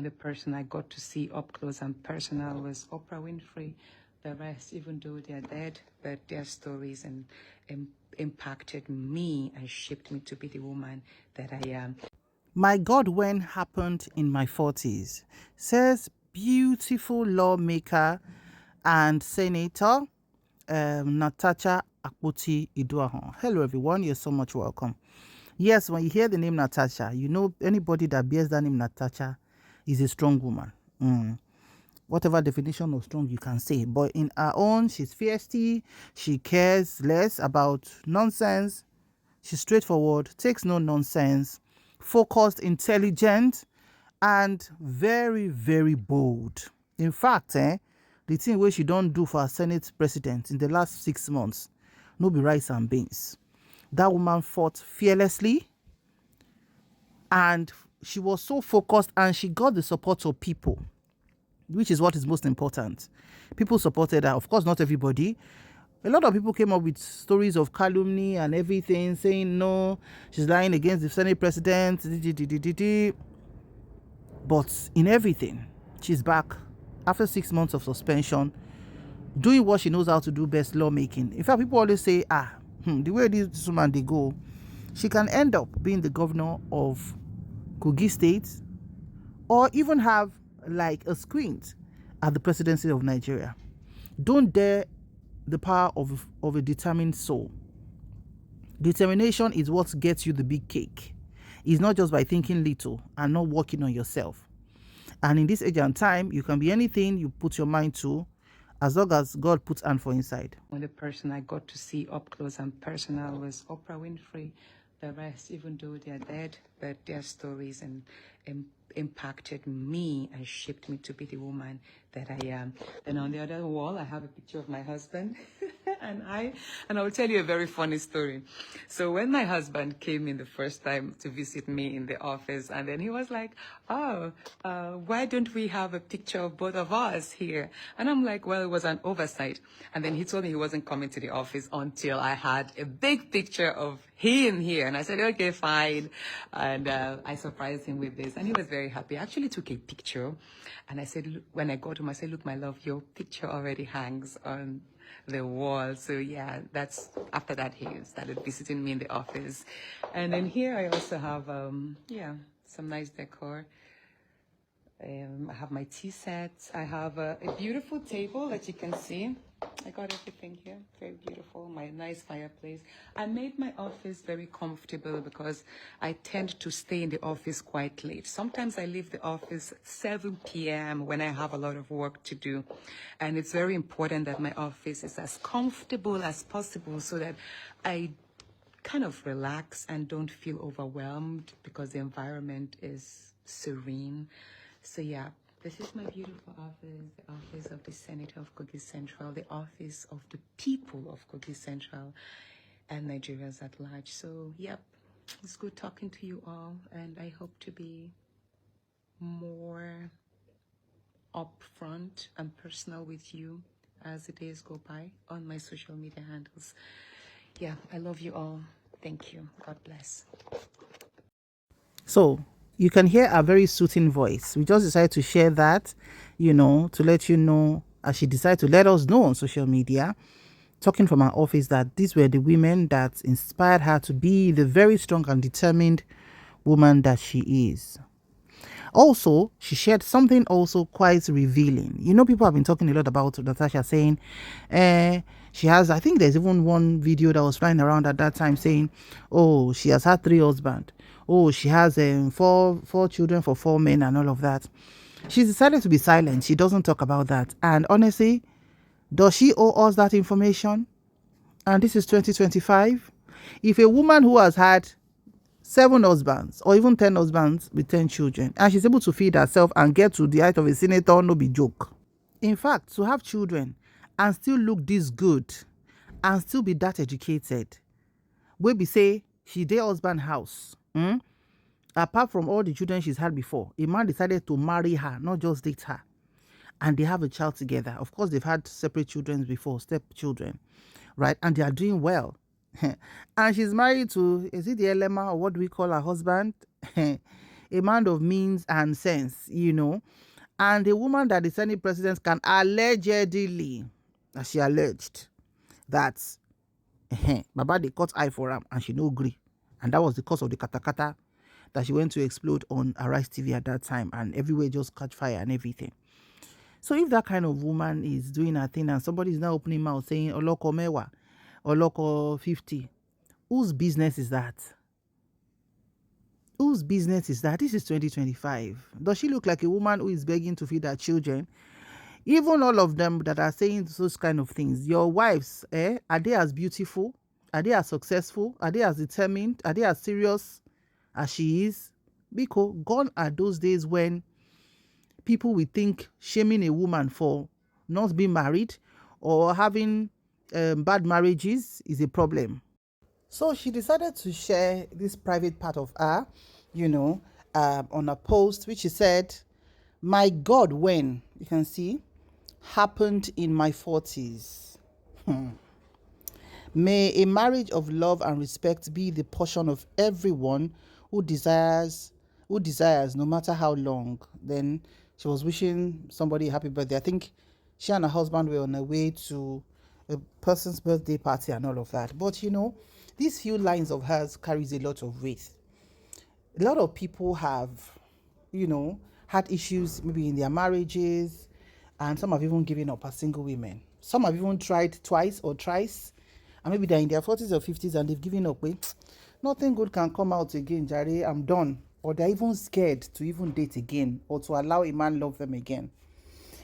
only person I got to see up close and personal was Oprah Winfrey. The rest, even though they're dead, but their stories impacted me and shaped me to be the woman that I am. My God, when happened in my 40s, says beautiful lawmaker and senator Natasha Akpoti Iduahon. Hello, everyone. You're so much welcome. Yes, when you hear the name Natasha, you know anybody that bears that name Natasha is a strong woman. Whatever definition of strong you can say. But in her own, she's feisty. She cares less about nonsense. She's straightforward, takes no nonsense, focused, intelligent, and very, very bold. In fact, the thing where she don't do for her Senate president in the last 6 months, no be rice and beans. That woman fought fearlessly, and she was so focused, and she got the support of people, which is what is most important. People supported her. Of course, not everybody. A lot of people came up with stories of calumny and everything, saying, no, she's lying against the Senate president. But in everything, she's back after 6 months of suspension, doing what she knows how to do best, lawmaking. In fact, people always say, the way this woman, they go, she can end up being the governor of Kogi State, or even have like a squint at the presidency of Nigeria. Don't dare the power of a determined soul. Determination is what gets you the big cake. It's not just by thinking little and not working on yourself. And in this age and time, you can be anything you put your mind to, as long as God puts hand for inside. The only person I got to see up close and personal was Oprah Winfrey. The rest, even though they're dead, but their stories impacted me and shaped me to be the woman that I am. Then on the other wall, I have a picture of my husband. and I'll tell you a very funny story. So when my husband came in the first time to visit me in the office, and then he was like, why don't we have a picture of both of us here? And I'm like, well, it was an oversight. And then he told me he wasn't coming to the office until I had a big picture of him here. And I said, okay, fine. And I surprised him with this. And he was very happy. I actually took a picture. And I said, when I got home, I said, look, my love, your picture already hangs on the wall. So yeah, that's after that he started visiting me in the office. And then here I also have, some nice decor. I have my tea sets. I have a beautiful table that you can see. I got everything here, very beautiful, my nice fireplace. I made my office very comfortable because I tend to stay in the office quite late. Sometimes I leave the office 7 p.m. when I have a lot of work to do. And it's very important that my office is as comfortable as possible so that I kind of relax and don't feel overwhelmed because the environment is serene. So yeah, this is my beautiful office, the office of the Senator of Kogi Central, the office of the people of Kogi Central and Nigerians at large. So yep, it's good talking to you all, and I hope to be more upfront and personal with you as the days go by on my social media handles. Yeah, I love you all. Thank you. God bless. So you can hear a very soothing voice. We just decided to share that, to let you know, as she decided to let us know on social media, talking from her office, that these were the women that inspired her to be the very strong and determined woman that she is. Also, she shared something also quite revealing. People have been talking a lot about Natasha, saying she has, I think there's even one video that was flying around at that time saying, oh, she has had 3 husbands. Oh, she has 4 children for 4 men and all of that. She's decided to be silent. She doesn't talk about that. And honestly, does she owe us that information? And this is 2025. If a woman who has had 7 husbands or even 10 husbands with 10 children, and she's able to feed herself and get to the height of a senator, no be joke. In fact, to have children and still look this good and still be that educated, wey be say she dey husband house, apart from all the children she's had before, a man decided to marry her, not just date her, and they have a child together. Of course, they've had separate children before, stepchildren, right? And they are doing well. And she's married to, is it the Elema, or what do we call her husband? A a man of means and sense, and a woman that the Senate president can allegedly, as she alleged, that Baba they cut eye for him and she no agree. And that was the cause of the katakata that she went to explode on Arise TV at that time, and everywhere just catch fire and everything. So if that kind of woman is doing her thing and somebody is now opening mouth saying Oloko Mewa, Oloko 50, whose business is that? Whose business is that? This is 2025. Does she look like a woman who is begging to feed her children? Even all of them that are saying those kind of things, your wives, are they as beautiful? Are they as successful? Are they as determined? Are they as serious as she is? Because gone are those days when people will think shaming a woman for not being married or having bad marriages is a problem. So she decided to share this private part of her, on a post, which she said, "My God, when," you can see, "happened in my 40s. May a marriage of love and respect be the portion of everyone who desires, no matter how long." Then she was wishing somebody a happy birthday. I think she and her husband were on their way to a person's birthday party and all of that. But these few lines of hers carries a lot of weight. A lot of people have, had issues maybe in their marriages, and some have even given up as single women. Some have even tried twice or thrice, and maybe they're in their 40s or 50s and they've given up. Nothing good can come out again, Jare, I'm done. Or they're even scared to even date again or to allow a man love them again.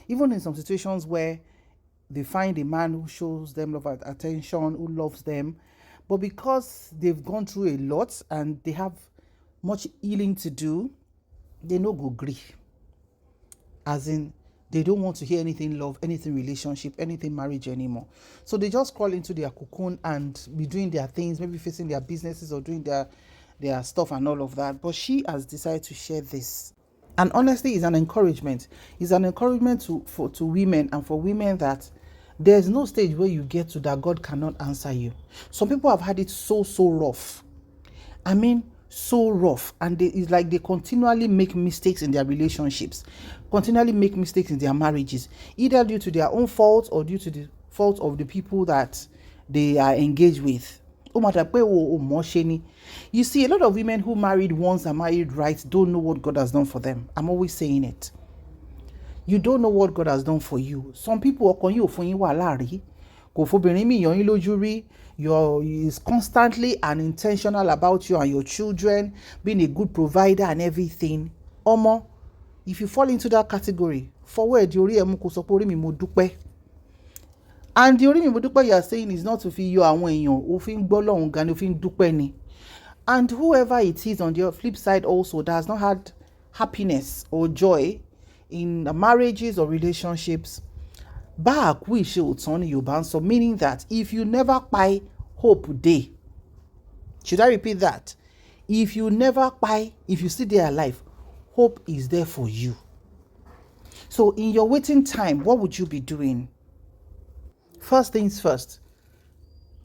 Even in some situations where they find a man who shows them love and attention, who loves them, but because they've gone through a lot and they have much healing to do, they no go agree. As in, they don't want to hear anything love, anything relationship, anything marriage anymore. So they just crawl into their cocoon and be doing their things, maybe facing their businesses or doing their stuff and all of that. But she has decided to share this. And honestly, it's an encouragement. It's an encouragement to women, and for women that there's no stage where you get to that God cannot answer you. Some people have had it so rough. I mean, so rough, and it's like they continually make mistakes in their relationships, continually make mistakes in their marriages, either due to their own fault or due to the fault of the people that they are engaged with. You see, a lot of women who married once and married right don't know what God has done for them. I'm always saying it. You don't know what God has done for you. Some people is constantly and intentional about you and your children, being a good provider and everything. Omo, if you fall into that category, forward your and the ori mi mo dupe you are saying is not to feel you and èèyàn òfin gbọ́ lọ́hùn gan ni òfin dúpẹ́ ni. And whoever it is on the flip side also that has not had happiness or joy in marriages or relationships, back we should turn you ban. So meaning that if you never buy hope day, should I repeat that? If you never buy, if you still there alive, hope is there for you. So in your waiting time, what would you be doing? First things first,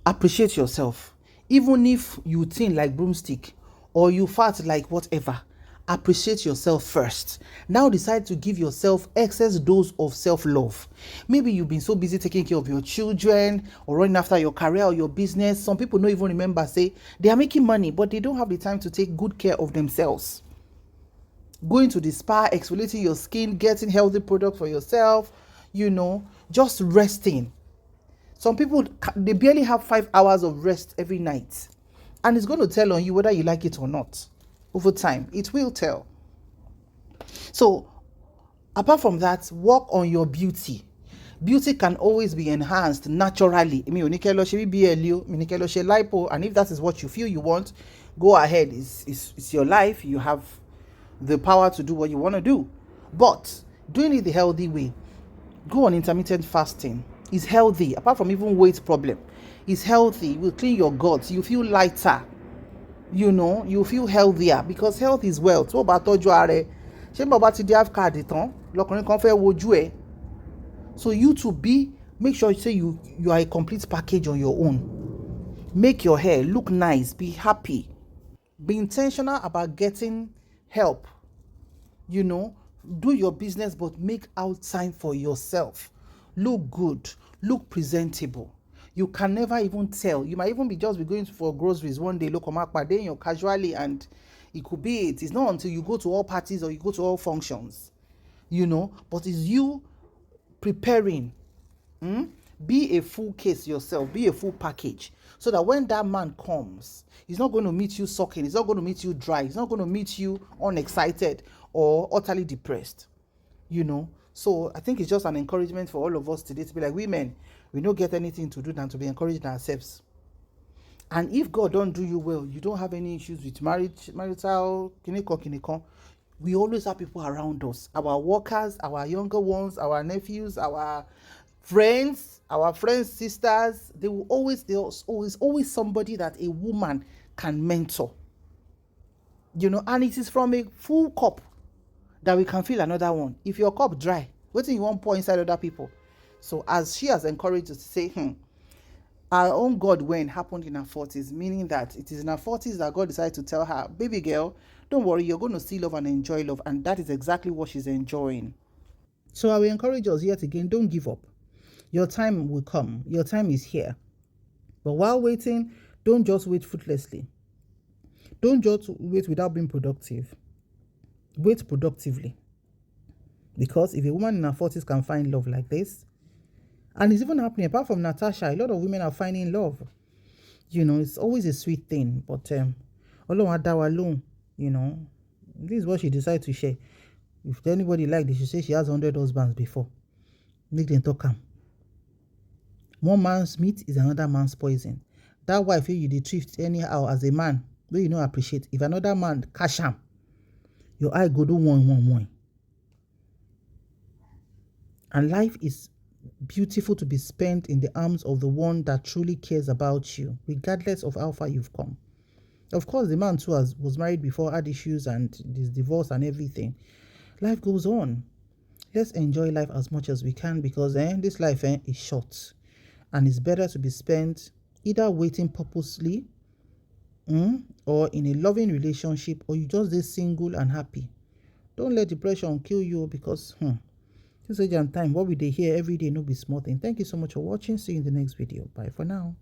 appreciate yourself. Even if you think like broomstick or you fart like whatever, appreciate yourself first. Now decide to give yourself excess dose of self-love. Maybe you've been so busy taking care of your children or running after your career or your business. Some people don't even remember, say they are making money, but they don't have the time to take good care of themselves. Going to the spa, exfoliating your skin, getting healthy products for yourself, just resting. Some people, they barely have 5 hours of rest every night. And it's going to tell on you whether you like it or not. Over time, it will tell. So, apart from that, work on your beauty. Beauty can always be enhanced naturally. And if that is what you feel you want, go ahead. It's your life. You have the power to do what you want to do. But doing it the healthy way, go on intermittent fasting. Is healthy, apart from even weight problem. It's healthy. It will clean your guts. You feel lighter. You feel healthier, because health is wealth. What about tọ́jú ara ẹ? Ṣé bàbá ti dé have card tán lọkùnrin kan fẹ́ wojú ẹ? So you to make sure you say you are a complete package on your own. Make your hair look nice. Be happy. Be intentional about getting help You know, do your business, but make out time for yourself. Look good, look presentable. You can never even tell. You might even be just be going for groceries one day, look on day you casually, and it could be it. It's not until you go to all parties or you go to all functions, you know, but it's you preparing. Be a full case yourself, be a full package, so that when that man comes, he's not going to meet you sucking, he's not going to meet you dry, he's not going to meet you unexcited or utterly depressed, you know. So I think it's just an encouragement for all of us today to be like, women, we don't get anything to do than to be encouraging ourselves. And if God don't do you well, you don't have any issues with marriage, marital, kiniko. We always have people around us, our workers, our younger ones, our nephews, our friends, sisters. There's always somebody that a woman can mentor. You know, and it is from a full cup that we can fill another one. If your cup dry, what do you want pour inside other people? So as she has encouraged us to say, our own God when happened in her 40s, meaning that it is in her 40s that God decided to tell her, baby girl, don't worry, you're going to see love and enjoy love. And that is exactly what she's enjoying. So I will encourage us yet again, don't give up. Your time will come. Your time is here. But while waiting, don't just wait fruitlessly. Don't just wait without being productive. Wait productively. Because if a woman in her 40s can find love like this, and it's even happening, apart from Natasha, a lot of women are finding love. You know, it's always a sweet thing. But alone, you know, this is what she decided to share. If anybody like this, she say she has 100 husbands before. Make them talk am. One man's meat is another man's poison. That wife you dey treat anyhow as a man, wey you no appreciate. If another man catch am, your eye go do one. And life is beautiful to be spent in the arms of the one that truly cares about you, regardless of how far you've come. Of course, the man too was married before, had issues and this divorce and everything. Life goes on. Let's enjoy life as much as we can, because this life is short. And it's better to be spent either waiting purposely or in a loving relationship, or you just stay single and happy. Don't let depression kill you, because this age and time, what we dey hear every day no be small thing. Thank you so much for watching. See you in the next video. Bye for now.